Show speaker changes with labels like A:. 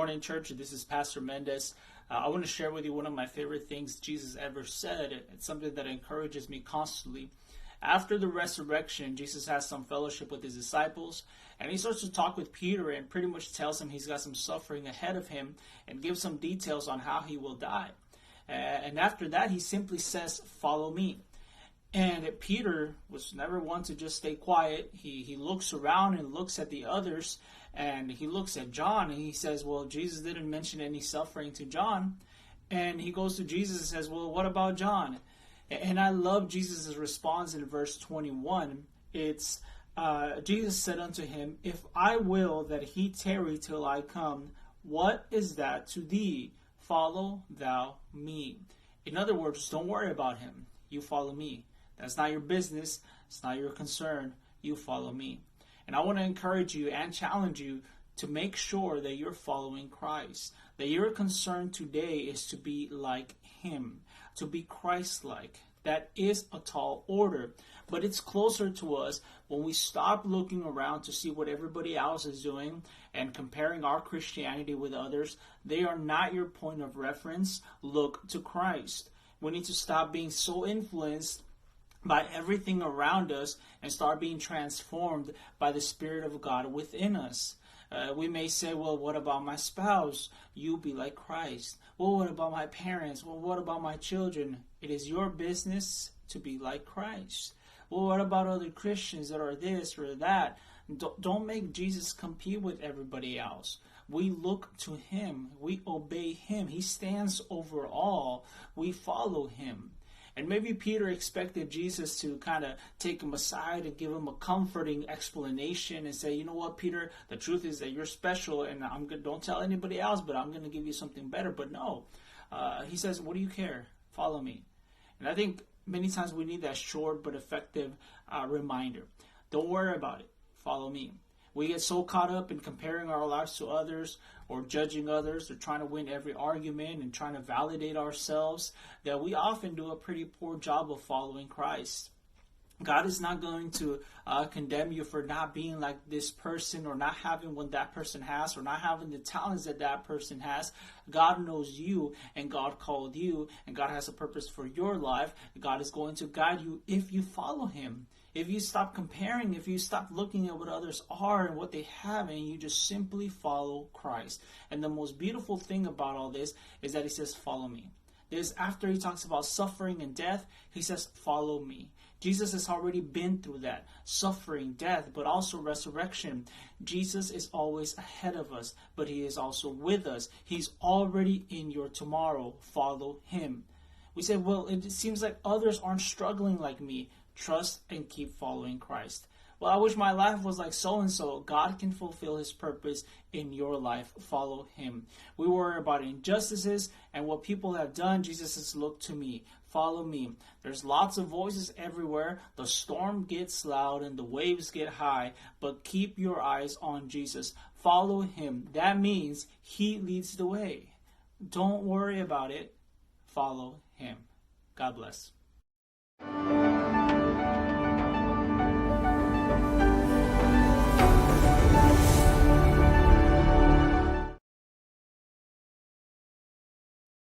A: morning, church. This is Pastor Mendez. I want to share with you one of my favorite things Jesus ever said. It's something that encourages me constantly. After the resurrection, Jesus has some fellowship with his disciples, and he starts to talk with Peter and pretty much tells him he's got some suffering ahead of him and gives some details on how he will die. And after that, he simply says, "Follow me." And Peter was never one to just stay quiet. He looks around and looks at the others, and he looks at John, and he says, well, Jesus didn't mention any suffering to John. And he goes to Jesus and says, well, what about John? And I love Jesus' response in verse 21. It's, Jesus said unto him, if I will that he tarry till I come, what is that to thee? Follow thou me. In other words, don't worry about him. You follow me. That's not your business. It's not your concern. You follow me. And I want to encourage you and challenge you to make sure that you're following Christ. That your concern today is to be like him, to be Christ-like. That is a tall order, but it's closer to us when we stop looking around to see what everybody else is doing and comparing our Christianity with others. They are not your point of reference. Look to Christ. We need to stop being so influenced by everything around us and start being transformed by the Spirit of God within us. We may say, well, what about my spouse? You be like Christ. Well, what about my parents? Well, what about my children? It is your business to be like Christ. Well, what about other Christians that are this or that? Don't make Jesus compete with everybody else. We look to him. We obey him. He stands over all. We follow him. And maybe Peter expected Jesus to kind of take him aside and give him a comforting explanation and say, you know what, Peter, the truth is that you're special and don't tell anybody else, but I'm going to give you something better. But no, he says, what do you care? Follow me. And I think many times we need that short but effective reminder. Don't worry about it. Follow me. We get so caught up in comparing our lives to others or judging others or trying to win every argument and trying to validate ourselves that we often do a pretty poor job of following Christ. God is not going to condemn you for not being like this person or not having what that person has or not having the talents that that person has. God knows you and God called you and God has a purpose for your life. God is going to guide you if you follow him. If you stop comparing, if you stop looking at what others are and what they have, and you just simply follow Christ. And the most beautiful thing about all this is that he says, follow me. This, after he talks about suffering and death, he says, follow me. Jesus has already been through that, suffering, death, but also resurrection. Jesus is always ahead of us, but he is also with us. He's already in your tomorrow. Follow him. We say, well, it seems like others aren't struggling like me. Trust and keep following Christ. Well, I wish my life was like so-and-so. God can fulfill his purpose in your life. Follow him. We worry about injustices and what people have done. Jesus says, look to me. Follow me. There's lots of voices everywhere. The storm gets loud and the waves get high. But keep your eyes on Jesus. Follow him. That means he leads the way. Don't worry about it. Follow him. God bless.